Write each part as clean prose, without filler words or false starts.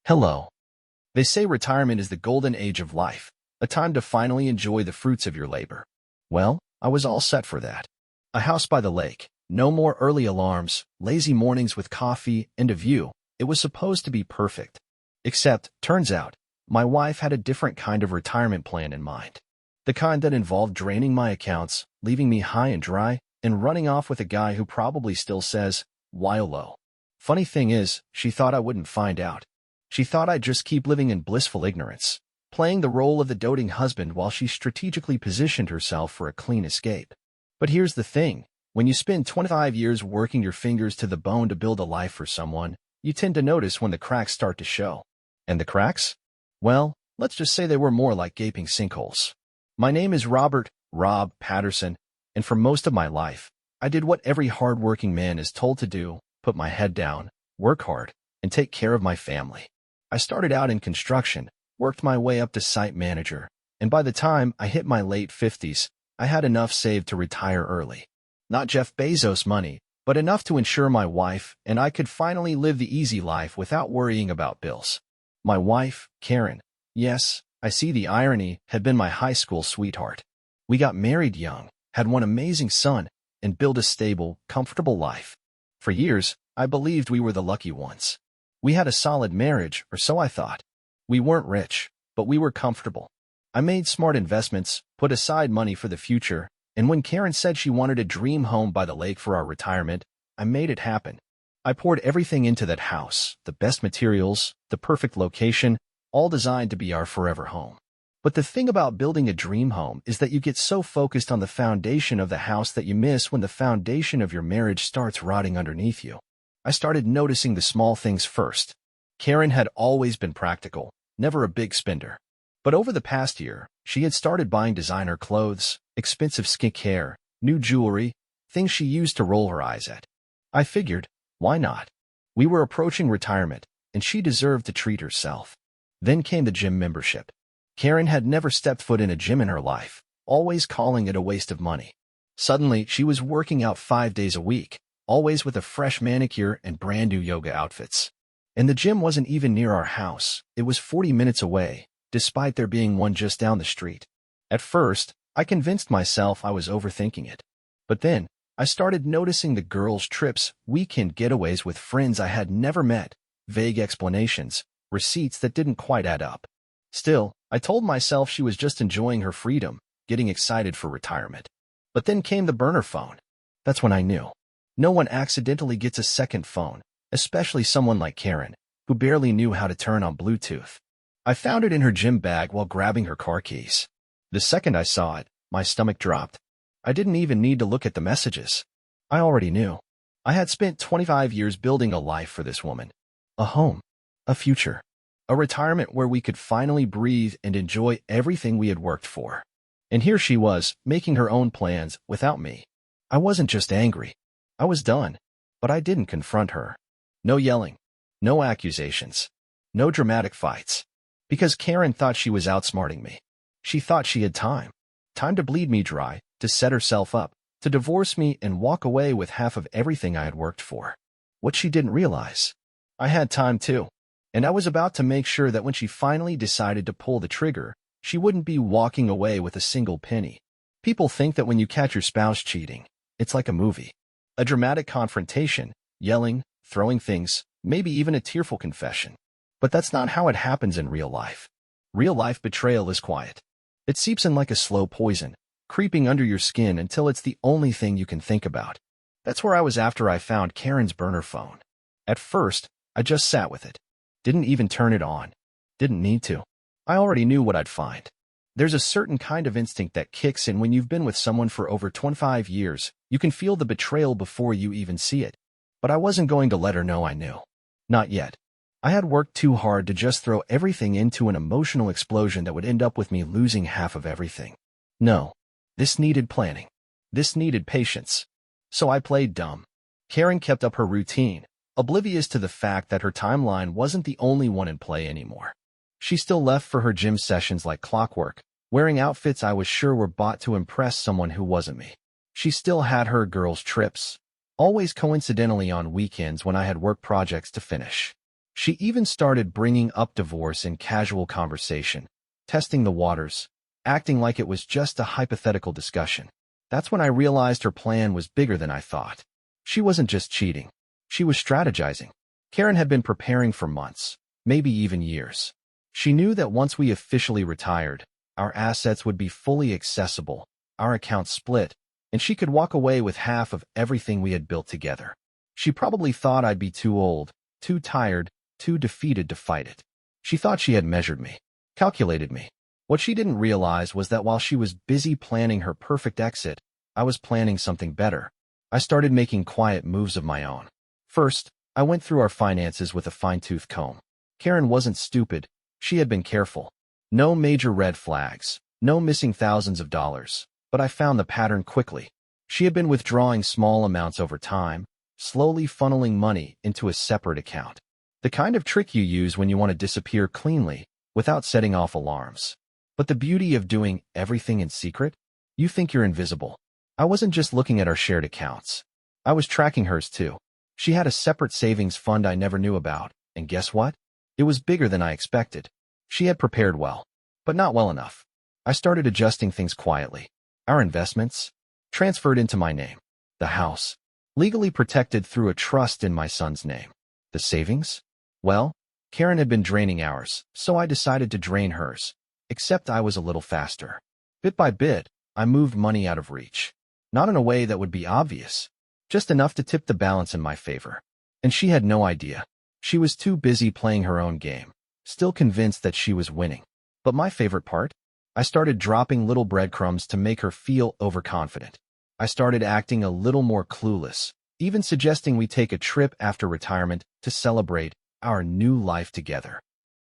Hello. They say retirement is the golden age of life, a time to finally enjoy the fruits of your labor. Well, I was all set for that. A house by the lake, no more early alarms, lazy mornings with coffee, and a view. It was supposed to be perfect. Except, turns out, my wife had a different kind of retirement plan in mind. The kind that involved draining my accounts, leaving me high and dry, and running off with a guy who probably still says, "YOLO." Funny thing is, she thought I wouldn't find out. She thought I'd just keep living in blissful ignorance, playing the role of the doting husband while she strategically positioned herself for a clean escape. But here's the thing. When you spend 25 years working your fingers to the bone to build a life for someone, you tend to notice when the cracks start to show. And the cracks? Well, let's just say they were more like gaping sinkholes. My name is Rob Patterson, and for most of my life, I did what every hard-working man is told to do: put my head down, work hard, and take care of my family. I started out in construction, worked my way up to site manager, and by the time I hit my late 50s, I had enough saved to retire early. Not Jeff Bezos money, but enough to ensure my wife and I could finally live the easy life without worrying about bills. My wife, Karen, yes, I see the irony, had been my high school sweetheart. We got married young, had one amazing son, and built a stable, comfortable life. For years, I believed we were the lucky ones. We had a solid marriage, or so I thought. We weren't rich, but we were comfortable. I made smart investments, put aside money for the future, and when Karen said she wanted a dream home by the lake for our retirement, I made it happen. I poured everything into that house, the best materials, the perfect location, all designed to be our forever home. But the thing about building a dream home is that you get so focused on the foundation of the house that you miss when the foundation of your marriage starts rotting underneath you. I started noticing the small things first. Karen had always been practical, never a big spender. But over the past year, she had started buying designer clothes, expensive skincare, new jewelry, things she used to roll her eyes at. I figured, why not? We were approaching retirement, and she deserved to treat herself. Then came the gym membership. Karen had never stepped foot in a gym in her life, always calling it a waste of money. Suddenly, she was working out 5 days a week, always with a fresh manicure and brand new yoga outfits. And the gym wasn't even near our house. It was 40 minutes away, despite there being one just down the street. At first, I convinced myself I was overthinking it. But then, I started noticing the girls' trips, weekend getaways with friends I had never met, vague explanations, receipts that didn't quite add up. Still, I told myself she was just enjoying her freedom, getting excited for retirement. But then came the burner phone. That's when I knew. No one accidentally gets a second phone, especially someone like Karen, who barely knew how to turn on Bluetooth. I found it in her gym bag while grabbing her car keys. The second I saw it, my stomach dropped. I didn't even need to look at the messages. I already knew. I had spent 25 years building a life for this woman. A home. A future. A retirement where we could finally breathe and enjoy everything we had worked for. And here she was, making her own plans without me. I wasn't just angry. I was done. But I didn't confront her. No yelling. No accusations. No dramatic fights. Because Karen thought she was outsmarting me. She thought she had time. Time to bleed me dry, to set herself up, to divorce me and walk away with half of everything I had worked for. What she didn't realize. I had time too. And I was about to make sure that when she finally decided to pull the trigger, she wouldn't be walking away with a single penny. People think that when you catch your spouse cheating, it's like a movie. A dramatic confrontation, yelling, throwing things, maybe even a tearful confession. But that's not how it happens in real life. Real life betrayal is quiet. It seeps in like a slow poison, creeping under your skin until it's the only thing you can think about. That's where I was after I found Karen's burner phone. At first, I just sat with it. Didn't even turn it on. Didn't need to. I already knew what I'd find. There's a certain kind of instinct that kicks in when you've been with someone for over 25 years. You can feel the betrayal before you even see it. But I wasn't going to let her know I knew. Not yet. I had worked too hard to just throw everything into an emotional explosion that would end up with me losing half of everything. No. This needed planning. This needed patience. So I played dumb. Karen kept up her routine, oblivious to the fact that her timeline wasn't the only one in play anymore. She still left for her gym sessions like clockwork, wearing outfits I was sure were bought to impress someone who wasn't me. She still had her girls' trips, always coincidentally on weekends when I had work projects to finish. She even started bringing up divorce in casual conversation, testing the waters, acting like it was just a hypothetical discussion. That's when I realized her plan was bigger than I thought. She wasn't just cheating. She was strategizing. Karen had been preparing for months, maybe even years. She knew that once we officially retired, our assets would be fully accessible, our accounts split, and she could walk away with half of everything we had built together. She probably thought I'd be too old, too tired, too defeated to fight it. She thought she had measured me, calculated me. What she didn't realize was that while she was busy planning her perfect exit, I was planning something better. I started making quiet moves of my own. First, I went through our finances with a fine-tooth comb. Karen wasn't stupid. She had been careful. No major red flags, no missing thousands of dollars, but I found the pattern quickly. She had been withdrawing small amounts over time, slowly funneling money into a separate account. The kind of trick you use when you want to disappear cleanly, without setting off alarms. But the beauty of doing everything in secret? You think you're invisible. I wasn't just looking at our shared accounts. I was tracking hers too. She had a separate savings fund I never knew about, and guess what? It was bigger than I expected. She had prepared well, but not well enough. I started adjusting things quietly. Our investments transferred into my name. The house, legally protected through a trust in my son's name. The savings? Well, Karen had been draining ours, so I decided to drain hers. Except I was a little faster. Bit by bit, I moved money out of reach. Not in a way that would be obvious, just enough to tip the balance in my favor. And she had no idea. She was too busy playing her own game, still convinced that she was winning. But my favorite part? I started dropping little breadcrumbs to make her feel overconfident. I started acting a little more clueless, even suggesting we take a trip after retirement to celebrate our new life together.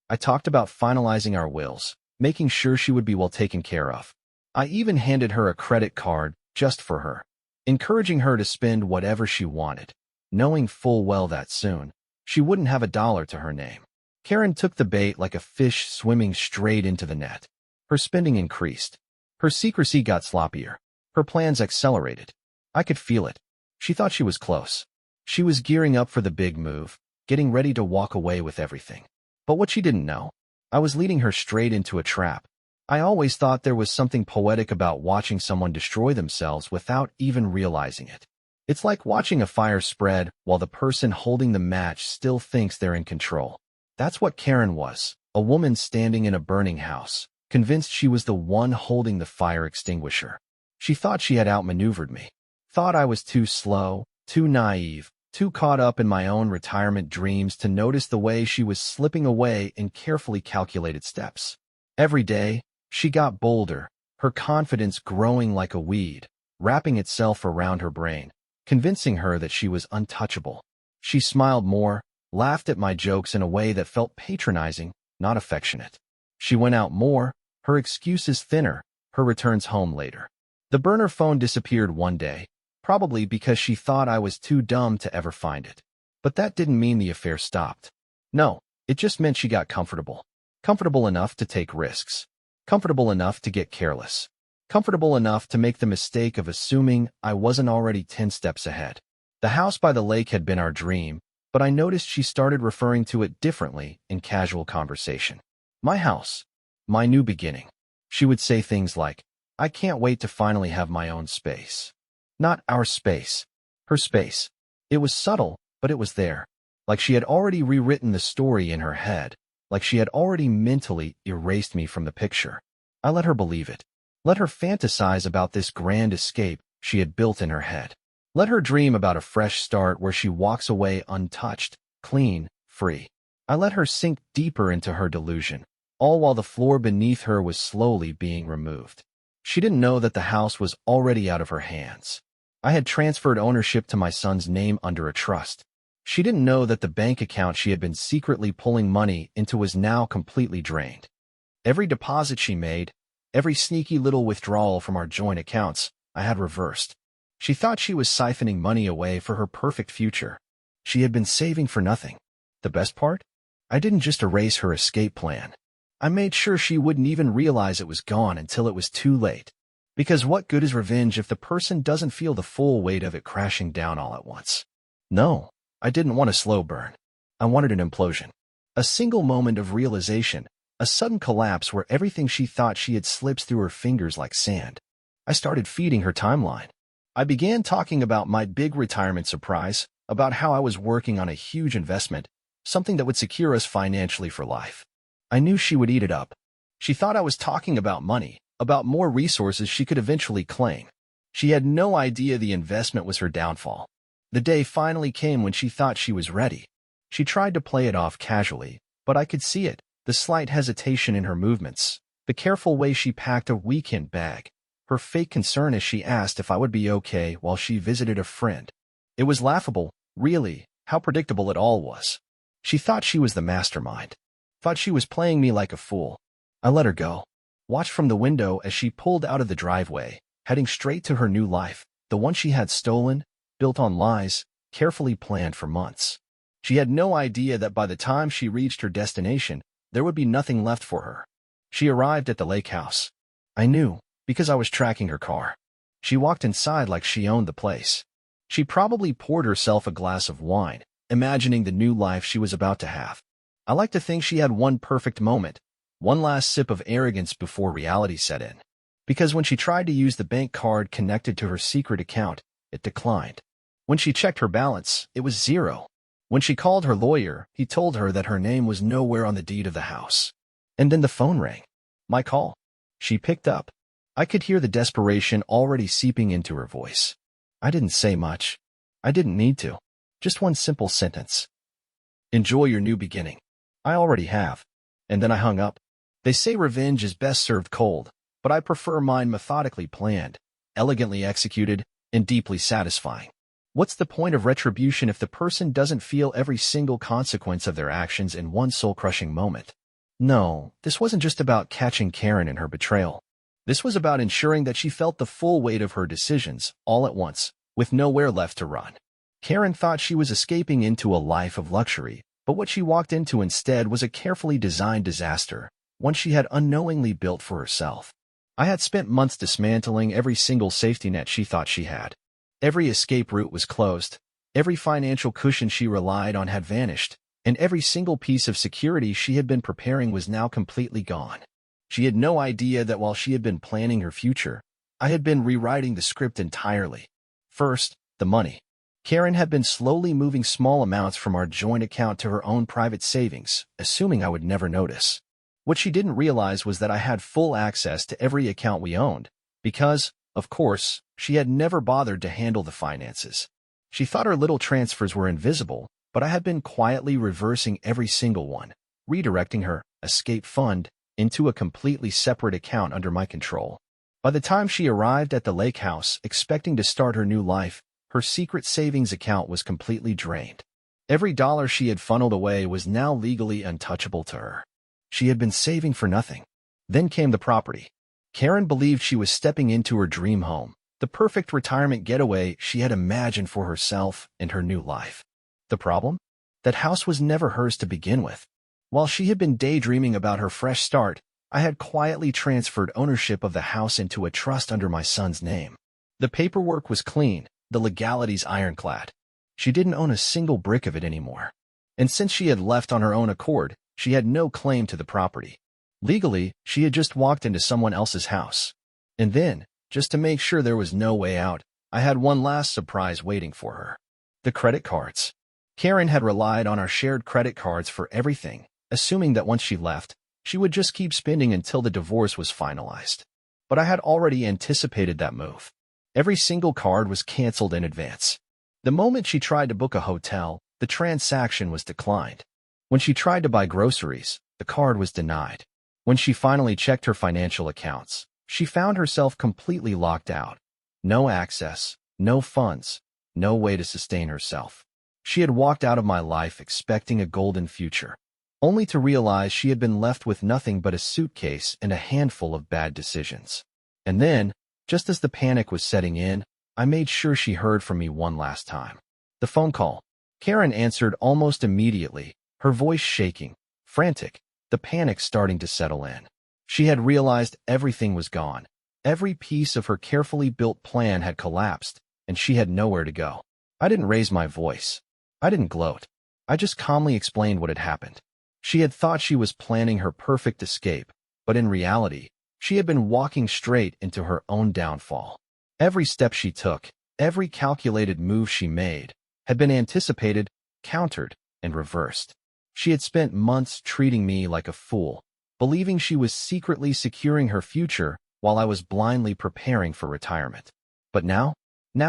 I talked about finalizing our wills, making sure she would be well taken care of. I even handed her a credit card just for her, encouraging her to spend whatever she wanted, knowing full well that soon she wouldn't have a dollar to her name. Karen took the bait like a fish swimming straight into the net. Her spending increased. Her secrecy got sloppier. Her plans accelerated. I could feel it. She thought she was close. She was gearing up for the big move, getting ready to walk away with everything. But what she didn't know, I was leading her straight into a trap. I always thought there was something poetic about watching someone destroy themselves without even realizing it. It's like watching a fire spread while the person holding the match still thinks they're in control. That's what Karen was, a woman standing in a burning house, convinced she was the one holding the fire extinguisher. She thought she had outmaneuvered me, thought I was too slow, too naive, too caught up in my own retirement dreams to notice the way she was slipping away in carefully calculated steps. Every day, she got bolder, her confidence growing like a weed, wrapping itself around her brain, convincing her that she was untouchable. She smiled more, laughed at my jokes in a way that felt patronizing, not affectionate. She went out more, her excuses thinner, her returns home later. The burner phone disappeared one day, probably because she thought I was too dumb to ever find it. But that didn't mean the affair stopped. No, it just meant she got comfortable. Comfortable enough to take risks. Comfortable enough to get careless. Comfortable enough to make the mistake of assuming I wasn't already 10 steps ahead. The house by the lake had been our dream, but I noticed she started referring to it differently in casual conversation. My house. My new beginning. She would say things like, I can't wait to finally have my own space. Not our space. Her space. It was subtle, but it was there. Like she had already rewritten the story in her head. Like she had already mentally erased me from the picture. I let her believe it. Let her fantasize about this grand escape she had built in her head. Let her dream about a fresh start where she walks away untouched, clean, free. I let her sink deeper into her delusion, all while the floor beneath her was slowly being removed. She didn't know that the house was already out of her hands. I had transferred ownership to my son's name under a trust. She didn't know that the bank account she had been secretly pulling money into was now completely drained. Every deposit she made, every sneaky little withdrawal from our joint accounts, I had reversed. She thought she was siphoning money away for her perfect future. She had been saving for nothing. The best part? I didn't just erase her escape plan. I made sure she wouldn't even realize it was gone until it was too late. Because what good is revenge if the person doesn't feel the full weight of it crashing down all at once? No, I didn't want a slow burn. I wanted an implosion. A single moment of realization, a sudden collapse where everything she thought she had slips through her fingers like sand. I started feeding her timeline. I began talking about my big retirement surprise, about how I was working on a huge investment, something that would secure us financially for life. I knew she would eat it up. She thought I was talking about money, about more resources she could eventually claim. She had no idea the investment was her downfall. The day finally came when she thought she was ready. She tried to play it off casually, but I could see it, the slight hesitation in her movements, the careful way she packed a weekend bag, her fake concern as she asked if I would be okay while she visited a friend. It was laughable, really, how predictable it all was. She thought she was the mastermind, thought she was playing me like a fool. I let her go, watched from the window as she pulled out of the driveway, heading straight to her new life, the one she had stolen, built on lies, carefully planned for months. She had no idea that by the time she reached her destination, there would be nothing left for her. She arrived at the lake house. I knew, because I was tracking her car. She walked inside like she owned the place. She probably poured herself a glass of wine, imagining the new life she was about to have. I like to think she had one perfect moment, one last sip of arrogance before reality set in. Because when she tried to use the bank card connected to her secret account, it declined. When she checked her balance, it was zero. When she called her lawyer, he told her that her name was nowhere on the deed of the house. And then the phone rang. My call. She picked up. I could hear the desperation already seeping into her voice. I didn't say much. I didn't need to. Just one simple sentence. Enjoy your new beginning. I already have. And then I hung up. They say revenge is best served cold, but I prefer mine methodically planned, elegantly executed, and deeply satisfying. What's the point of retribution if the person doesn't feel every single consequence of their actions in one soul-crushing moment? No, this wasn't just about catching Karen in her betrayal. This was about ensuring that she felt the full weight of her decisions, all at once, with nowhere left to run. Karen thought she was escaping into a life of luxury, but what she walked into instead was a carefully designed disaster, one she had unknowingly built for herself. I had spent months dismantling every single safety net she thought she had. Every escape route was closed, every financial cushion she relied on had vanished, and every single piece of security she had been preparing was now completely gone. She had no idea that while she had been planning her future, I had been rewriting the script entirely. First, the money. Karen had been slowly moving small amounts from our joint account to her own private savings, assuming I would never notice. What she didn't realize was that I had full access to every account we owned, because, of course, she had never bothered to handle the finances. She thought her little transfers were invisible, but I had been quietly reversing every single one, redirecting her escape fund into a completely separate account under my control. By the time she arrived at the lake house, expecting to start her new life, her secret savings account was completely drained. Every dollar she had funneled away was now legally untouchable to her. She had been saving for nothing. Then came the property. Karen believed she was stepping into her dream home, the perfect retirement getaway she had imagined for herself and her new life. The problem? That house was never hers to begin with. While she had been daydreaming about her fresh start, I had quietly transferred ownership of the house into a trust under my son's name. The paperwork was clean, the legalities ironclad. She didn't own a single brick of it anymore. And since she had left on her own accord, she had no claim to the property. Legally, she had just walked into someone else's house. And then, just to make sure there was no way out, I had one last surprise waiting for her. The credit cards. Karen had relied on our shared credit cards for everything, assuming that once she left, she would just keep spending until the divorce was finalized. But I had already anticipated that move. Every single card was canceled in advance. The moment she tried to book a hotel, the transaction was declined. When she tried to buy groceries, the card was denied. When she finally checked her financial accounts, she found herself completely locked out. No access, no funds, no way to sustain herself. She had walked out of my life expecting a golden future, only to realize she had been left with nothing but a suitcase and a handful of bad decisions. And then, just as the panic was setting in, I made sure she heard from me one last time. The phone call. Karen answered almost immediately, her voice shaking, frantic, the panic starting to settle in. She had realized everything was gone. Every piece of her carefully built plan had collapsed, and she had nowhere to go. I didn't raise my voice. I didn't gloat. I just calmly explained what had happened. She had thought she was planning her perfect escape, but in reality, she had been walking straight into her own downfall. Every step she took, every calculated move she made, had been anticipated, countered, and reversed. She had spent months treating me like a fool, believing she was secretly securing her future while I was blindly preparing for retirement. But now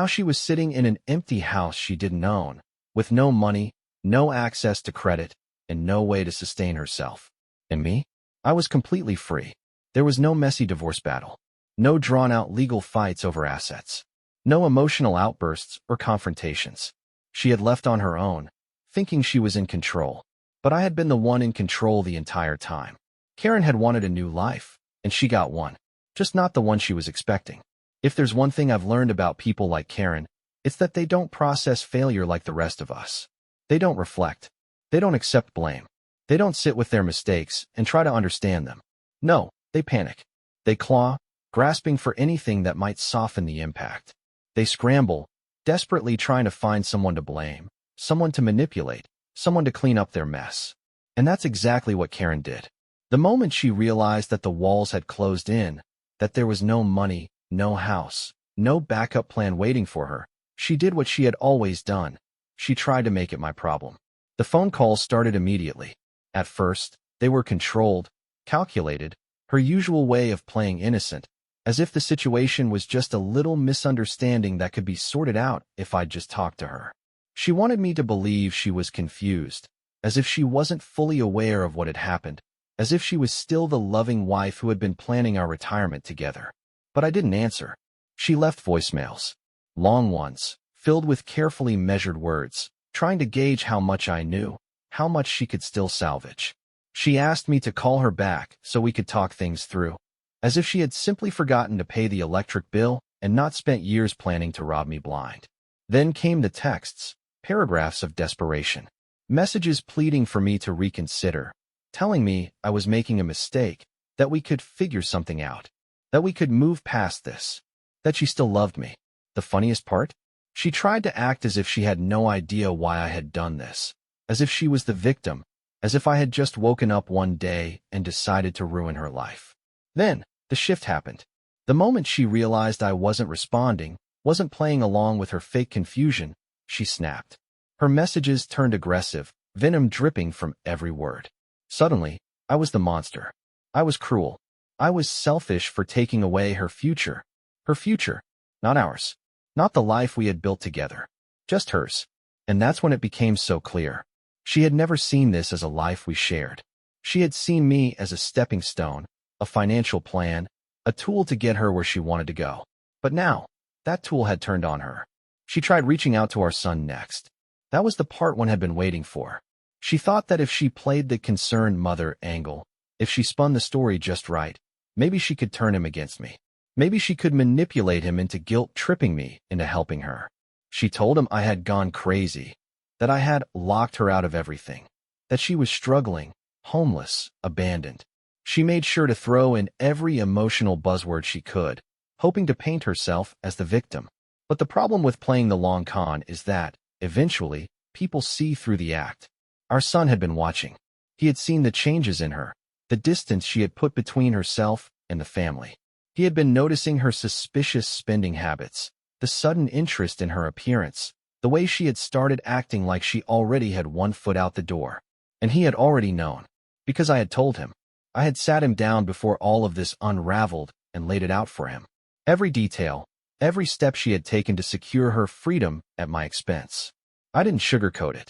she was sitting in an empty house she didn't own, with no money, no access to credit, and no way to sustain herself. And me? I was completely free. There was no messy divorce battle, no drawn-out legal fights over assets, no emotional outbursts or confrontations. She had left on her own, thinking she was in control, but I had been the one in control the entire time. Karen had wanted a new life, and she got one, just not the one she was expecting. If there's one thing I've learned about people like Karen, it's that they don't process failure like the rest of us. They don't reflect. They don't accept blame. They don't sit with their mistakes and try to understand them. No, they panic. They claw, grasping for anything that might soften the impact. They scramble, desperately trying to find someone to blame, someone to manipulate, someone to clean up their mess. And that's exactly what Karen did. The moment she realized that the walls had closed in, that there was no money, no house, no backup plan waiting for her, she did what she had always done. She tried to make it my problem. The phone calls started immediately. At first, they were controlled, calculated, her usual way of playing innocent, as if the situation was just a little misunderstanding that could be sorted out if I'd just talked to her. She wanted me to believe she was confused, as if she wasn't fully aware of what had happened, as if she was still the loving wife who had been planning our retirement together. But I didn't answer. She left voicemails, long ones, filled with carefully measured words, trying to gauge how much I knew, how much she could still salvage. She asked me to call her back so we could talk things through, as if she had simply forgotten to pay the electric bill and not spent years planning to rob me blind. Then came the texts, paragraphs of desperation, messages pleading for me to reconsider, telling me I was making a mistake, that we could figure something out, that we could move past this, that she still loved me. The funniest part? She tried to act as if she had no idea why I had done this, as if she was the victim, as if I had just woken up one day and decided to ruin her life. Then, the shift happened. The moment she realized I wasn't responding, wasn't playing along with her fake confusion, she snapped. Her messages turned aggressive, venom dripping from every word. Suddenly, I was the monster. I was cruel. I was selfish for taking away her future. Her future, not ours. Not the life we had built together. Just hers. And that's when it became so clear. She had never seen this as a life we shared. She had seen me as a stepping stone, a financial plan, a tool to get her where she wanted to go. But now, that tool had turned on her. She tried reaching out to our son next. That was the part one had been waiting for. She thought that if she played the concerned mother angle, if she spun the story just right, maybe she could turn him against me. Maybe she could manipulate him into guilt-tripping me into helping her. She told him I had gone crazy, that I had locked her out of everything, that she was struggling, homeless, abandoned. She made sure to throw in every emotional buzzword she could, hoping to paint herself as the victim. But the problem with playing the long con is that, eventually, people see through the act. Our son had been watching. He had seen the changes in her, the distance she had put between herself and the family. He had been noticing her suspicious spending habits, the sudden interest in her appearance, the way she had started acting like she already had one foot out the door. And he had already known, because I had told him. I had sat him down before all of this unraveled and laid it out for him. Every detail, every step she had taken to secure her freedom at my expense. I didn't sugarcoat it.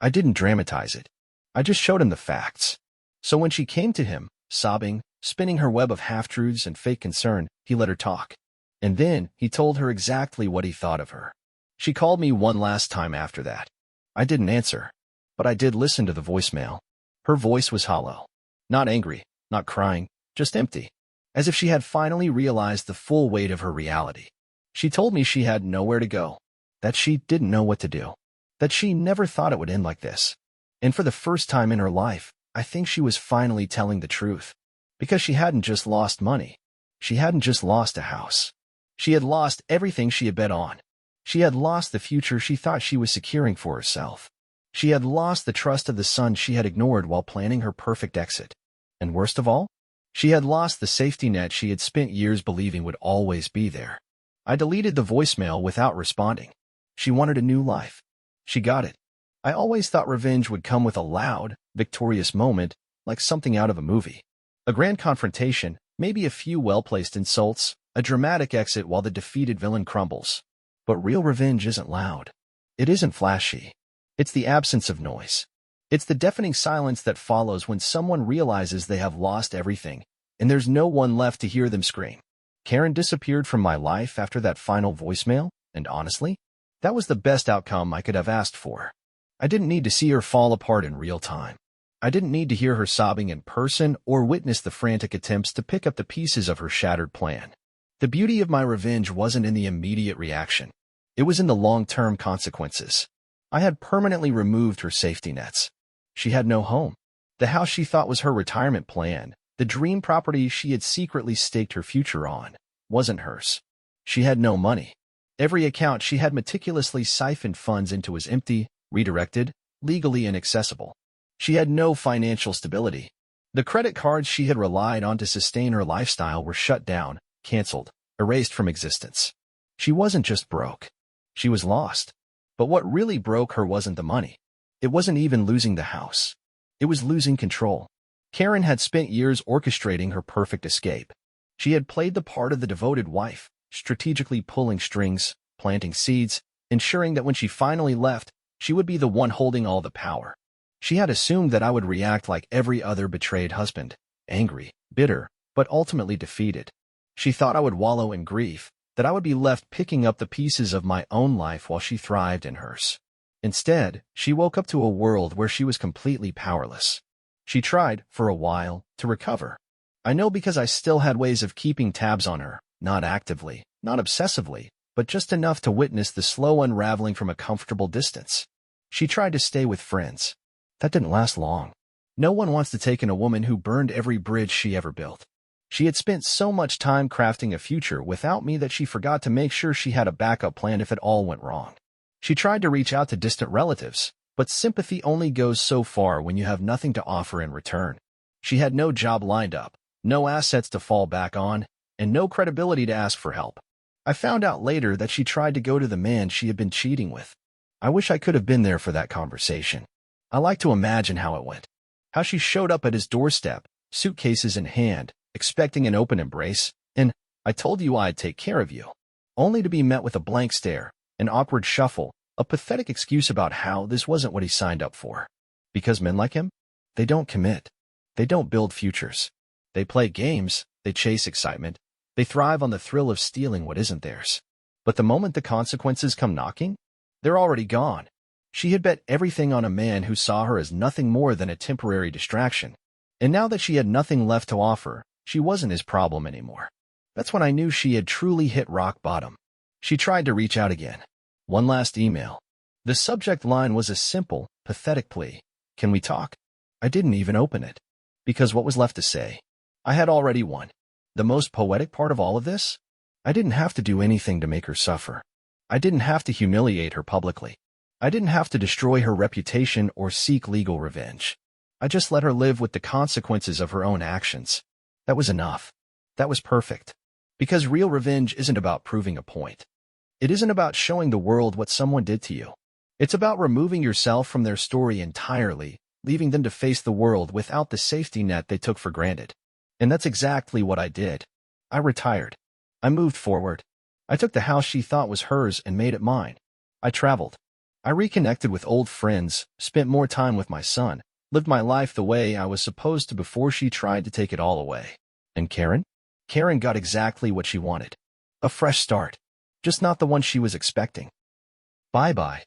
I didn't dramatize it. I just showed him the facts. So when she came to him, sobbing, spinning her web of half-truths and fake concern, he let her talk. And then he told her exactly what he thought of her. She called me one last time after that. I didn't answer, but I did listen to the voicemail. Her voice was hollow. Not angry, not crying, just empty. As if she had finally realized the full weight of her reality. She told me she had nowhere to go, that she didn't know what to do, that she never thought it would end like this. And for the first time in her life, I think she was finally telling the truth. Because she hadn't just lost money. She hadn't just lost a house. She had lost everything she had bet on. She had lost the future she thought she was securing for herself. She had lost the trust of the son she had ignored while planning her perfect exit. And worst of all, she had lost the safety net she had spent years believing would always be there. I deleted the voicemail without responding. She wanted a new life. She got it. I always thought revenge would come with a loud, victorious moment, like something out of a movie. A grand confrontation, maybe a few well-placed insults, a dramatic exit while the defeated villain crumbles. But real revenge isn't loud. It isn't flashy. It's the absence of noise. It's the deafening silence that follows when someone realizes they have lost everything, and there's no one left to hear them scream. Karen disappeared from my life after that final voicemail, and honestly, that was the best outcome I could have asked for. I didn't need to see her fall apart in real time. I didn't need to hear her sobbing in person or witness the frantic attempts to pick up the pieces of her shattered plan. The beauty of my revenge wasn't in the immediate reaction. It was in the long-term consequences. I had permanently removed her safety nets. She had no home. The house she thought was her retirement plan, the dream property she had secretly staked her future on, wasn't hers. She had no money. Every account she had meticulously siphoned funds into was empty, redirected, legally inaccessible. She had no financial stability. The credit cards she had relied on to sustain her lifestyle were shut down, canceled, erased from existence. She wasn't just broke. She was lost. But what really broke her wasn't the money. It wasn't even losing the house. It was losing control. Karen had spent years orchestrating her perfect escape. She had played the part of the devoted wife, strategically pulling strings, planting seeds, ensuring that when she finally left, she would be the one holding all the power. She had assumed that I would react like every other betrayed husband, angry, bitter, but ultimately defeated. She thought I would wallow in grief, that I would be left picking up the pieces of my own life while she thrived in hers. Instead, she woke up to a world where she was completely powerless. She tried, for a while, to recover. I know because I still had ways of keeping tabs on her, not actively, not obsessively, but just enough to witness the slow unraveling from a comfortable distance. She tried to stay with friends. That didn't last long. No one wants to take in a woman who burned every bridge she ever built. She had spent so much time crafting a future without me that she forgot to make sure she had a backup plan if it all went wrong. She tried to reach out to distant relatives, but sympathy only goes so far when you have nothing to offer in return. She had no job lined up, no assets to fall back on, and no credibility to ask for help. I found out later that she tried to go to the man she had been cheating with. I wish I could have been there for that conversation. I like to imagine how it went. How she showed up at his doorstep, suitcases in hand, expecting an open embrace, and "I told you I'd take care of you," only to be met with a blank stare, an awkward shuffle, a pathetic excuse about how this wasn't what he signed up for. Because men like him? They don't commit. They don't build futures. They play games, they chase excitement, they thrive on the thrill of stealing what isn't theirs. But the moment the consequences come knocking, they're already gone. She had bet everything on a man who saw her as nothing more than a temporary distraction. And now that she had nothing left to offer, she wasn't his problem anymore. That's when I knew she had truly hit rock bottom. She tried to reach out again. One last email. The subject line was a simple, pathetic plea. "Can we talk?" I didn't even open it. Because what was left to say? I had already won. The most poetic part of all of this? I didn't have to do anything to make her suffer. I didn't have to humiliate her publicly. I didn't have to destroy her reputation or seek legal revenge. I just let her live with the consequences of her own actions. That was enough. That was perfect. Because real revenge isn't about proving a point. It isn't about showing the world what someone did to you. It's about removing yourself from their story entirely, leaving them to face the world without the safety net they took for granted. And that's exactly what I did. I retired. I moved forward. I took the house she thought was hers and made it mine. I traveled. I reconnected with old friends, spent more time with my son, lived my life the way I was supposed to before she tried to take it all away. And Karen? Karen got exactly what she wanted. A fresh start. Just not the one she was expecting. Bye-bye.